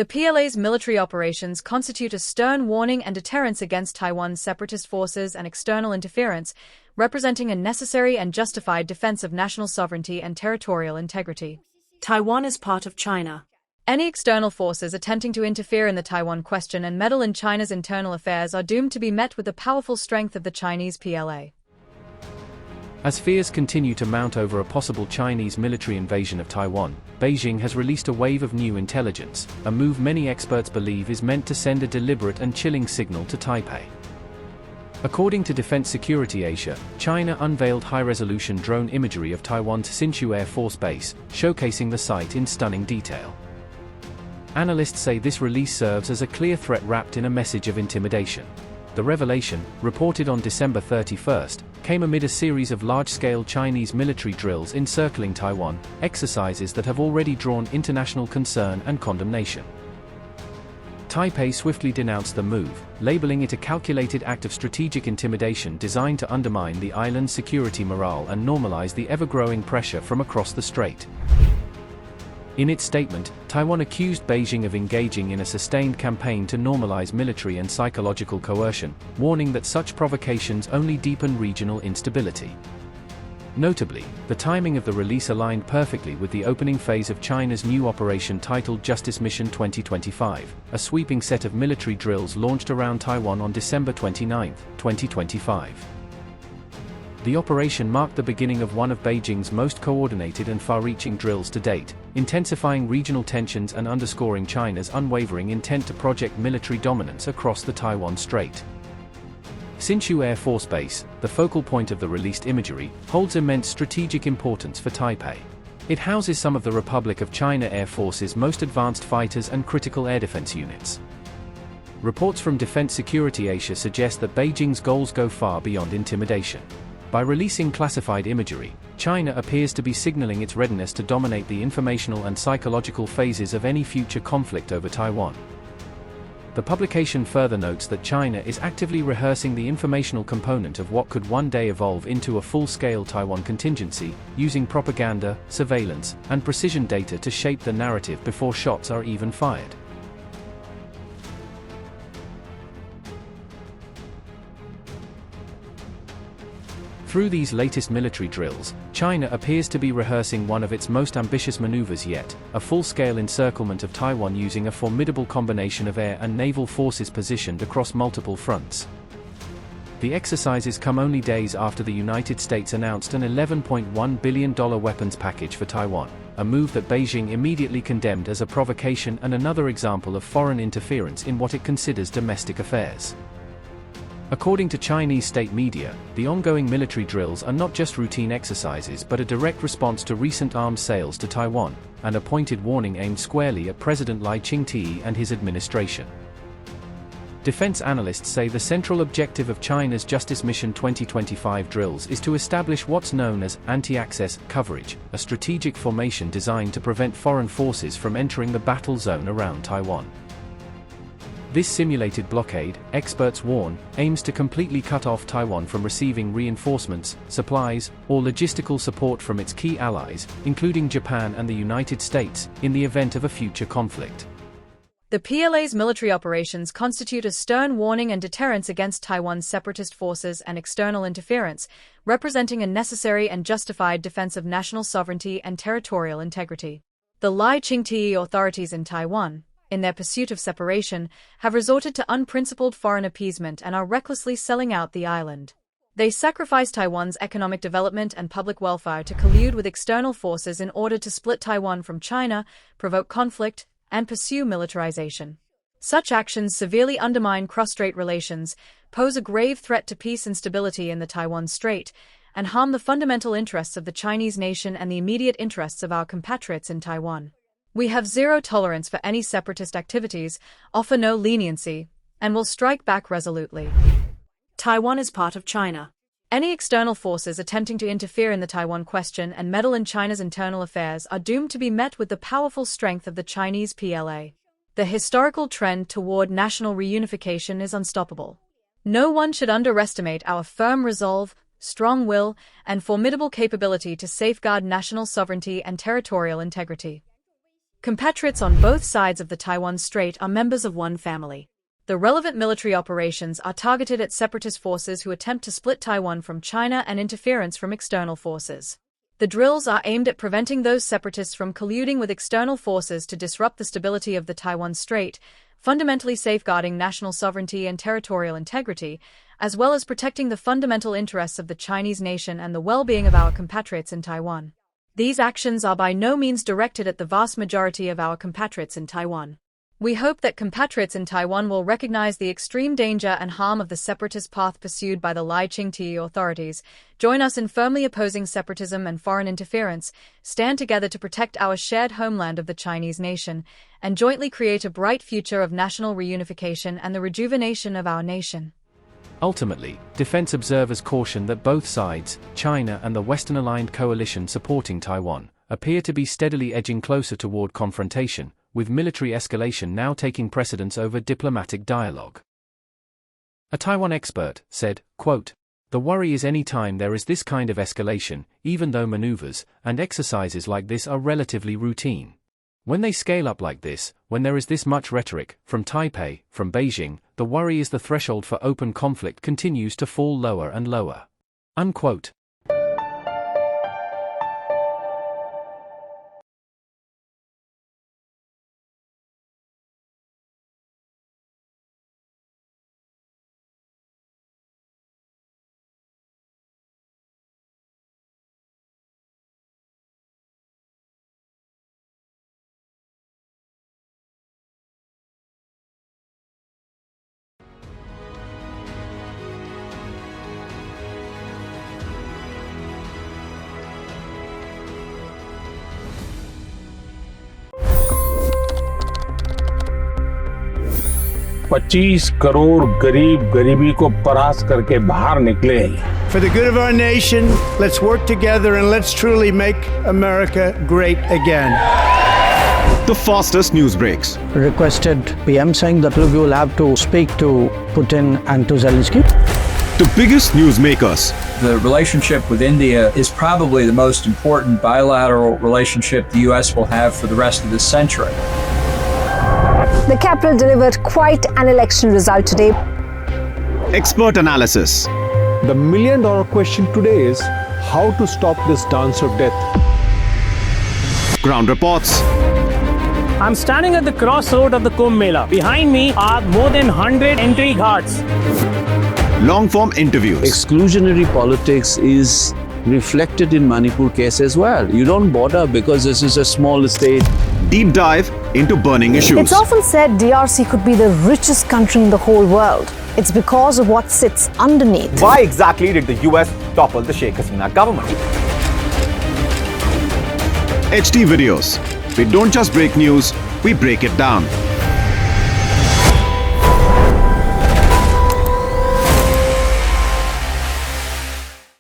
The PLA's military operations constitute a stern warning and deterrence against Taiwan's separatist forces and external interference, representing a necessary and justified defense of national sovereignty and territorial integrity. Taiwan is part of China. Any external forces attempting to interfere in the Taiwan question and meddle in China's internal affairs are doomed to be met with the powerful strength of the Chinese PLA. As fears continue to mount over a possible Chinese military invasion of Taiwan, Beijing has released a wave of new intelligence, a move many experts believe is meant to send a deliberate and chilling signal to Taipei. According to Defense Security Asia, China unveiled high-resolution drone imagery of Taiwan's Hsinchu Air Force Base, showcasing the site in stunning detail. Analysts say this release serves as a clear threat wrapped in a message of intimidation. The revelation, reported on December 31st, came amid a series of large-scale Chinese military drills encircling Taiwan, exercises that have already drawn international concern and condemnation. Taipei swiftly denounced the move, labeling it a calculated act of strategic intimidation designed to undermine the island's security morale and normalize the ever-growing pressure from across the strait. In its statement, Taiwan accused Beijing of engaging in a sustained campaign to normalize military and psychological coercion, warning that such provocations only deepen regional instability. Notably, the timing of the release aligned perfectly with the opening phase of China's new operation titled Justice Mission 2025, a sweeping set of military drills launched around Taiwan on December 29, 2025. The operation marked the beginning of one of Beijing's most coordinated and far-reaching drills to date, intensifying regional tensions and underscoring China's unwavering intent to project military dominance across the Taiwan Strait. Hsinchu Air Force Base, the focal point of the released imagery, holds immense strategic importance for Taipei. It houses some of the Republic of China Air Force's most advanced fighters and critical air defense units. Reports from Defense Security Asia suggest that Beijing's goals go far beyond intimidation. By releasing classified imagery, China appears to be signaling its readiness to dominate the informational and psychological phases of any future conflict over Taiwan. The publication further notes that China is actively rehearsing the informational component of what could one day evolve into a full-scale Taiwan contingency, using propaganda, surveillance, and precision data to shape the narrative before shots are even fired. Through these latest military drills, China appears to be rehearsing one of its most ambitious maneuvers yet, a full-scale encirclement of Taiwan using a formidable combination of air and naval forces positioned across multiple fronts. The exercises come only days after the United States announced an $11.1 billion weapons package for Taiwan, a move that Beijing immediately condemned as a provocation and another example of foreign interference in what it considers domestic affairs. According to Chinese state media, the ongoing military drills are not just routine exercises but a direct response to recent arms sales to Taiwan, and a pointed warning aimed squarely at President Lai Ching-te and his administration. Defense analysts say the central objective of China's Justice Mission 2025 drills is to establish what's known as anti-access coverage, a strategic formation designed to prevent foreign forces from entering the battle zone around Taiwan. This simulated blockade, experts warn, aims to completely cut off Taiwan from receiving reinforcements, supplies, or logistical support from its key allies, including Japan and the United States, in the event of a future conflict. The PLA's military operations constitute a stern warning and deterrence against Taiwan's separatist forces and external interference, representing a necessary and justified defense of national sovereignty and territorial integrity. The Lai Ching-te authorities in Taiwan, in their pursuit of separation, have resorted to unprincipled foreign appeasement and are recklessly selling out the island. They sacrifice Taiwan's economic development and public welfare to collude with external forces in order to split Taiwan from China, provoke conflict, and pursue militarization. Such actions severely undermine cross-strait relations, pose a grave threat to peace and stability in the Taiwan Strait, and harm the fundamental interests of the Chinese nation and the immediate interests of our compatriots in Taiwan. We have zero tolerance for any separatist activities, offer no leniency, and will strike back resolutely. Taiwan is part of China. Any external forces attempting to interfere in the Taiwan question and meddle in China's internal affairs are doomed to be met with the powerful strength of the Chinese PLA. The historical trend toward national reunification is unstoppable. No one should underestimate our firm resolve, strong will, and formidable capability to safeguard national sovereignty and territorial integrity. Compatriots on both sides of the Taiwan Strait are members of one family. The relevant military operations are targeted at separatist forces who attempt to split Taiwan from China and interference from external forces. The drills are aimed at preventing those separatists from colluding with external forces to disrupt the stability of the Taiwan Strait, fundamentally safeguarding national sovereignty and territorial integrity, as well as protecting the fundamental interests of the Chinese nation and the well-being of our compatriots in Taiwan. These actions are by no means directed at the vast majority of our compatriots in Taiwan. We hope that compatriots in Taiwan will recognize the extreme danger and harm of the separatist path pursued by the Lai Ching-te authorities, join us in firmly opposing separatism and foreign interference, stand together to protect our shared homeland of the Chinese nation, and jointly create a bright future of national reunification and the rejuvenation of our nation. Ultimately, defense observers caution that both sides, China and the Western-aligned coalition supporting Taiwan, appear to be steadily edging closer toward confrontation, with military escalation now taking precedence over diplomatic dialogue. A Taiwan expert said, quote, "The worry is any time there is this kind of escalation, even though maneuvers and exercises like this are relatively routine. When they scale up like this, when there is this much rhetoric, from Taipei, from Beijing, the worry is the threshold for open conflict continues to fall lower and lower." Unquote. $25 crore गरीब गरीबी को परास्त करके बाहर निकले। For the good of our nation, let's work together and let's truly make America great again. The fastest news breaks. Requested PM saying that look, you will have to speak to Putin and to Zelensky. The biggest news makers. The relationship with India is probably the most important bilateral relationship the US will have for the rest of this century. The capital delivered quite an election result today. Expert analysis. The million-dollar question today is how to stop this dance of death. Ground reports. I'm standing at the crossroad of the Kumbh Mela. Behind me are more than 100 entry guards. Long-form interviews. Exclusionary politics is reflected in Manipur case as well. You don't bother because this is a small state. Deep dive into burning issues. It's often said DRC could be the richest country in the whole world. It's because of what sits underneath. Why exactly did the US topple the Sheikh Hasina government? HD videos. We don't just break news, we break it down.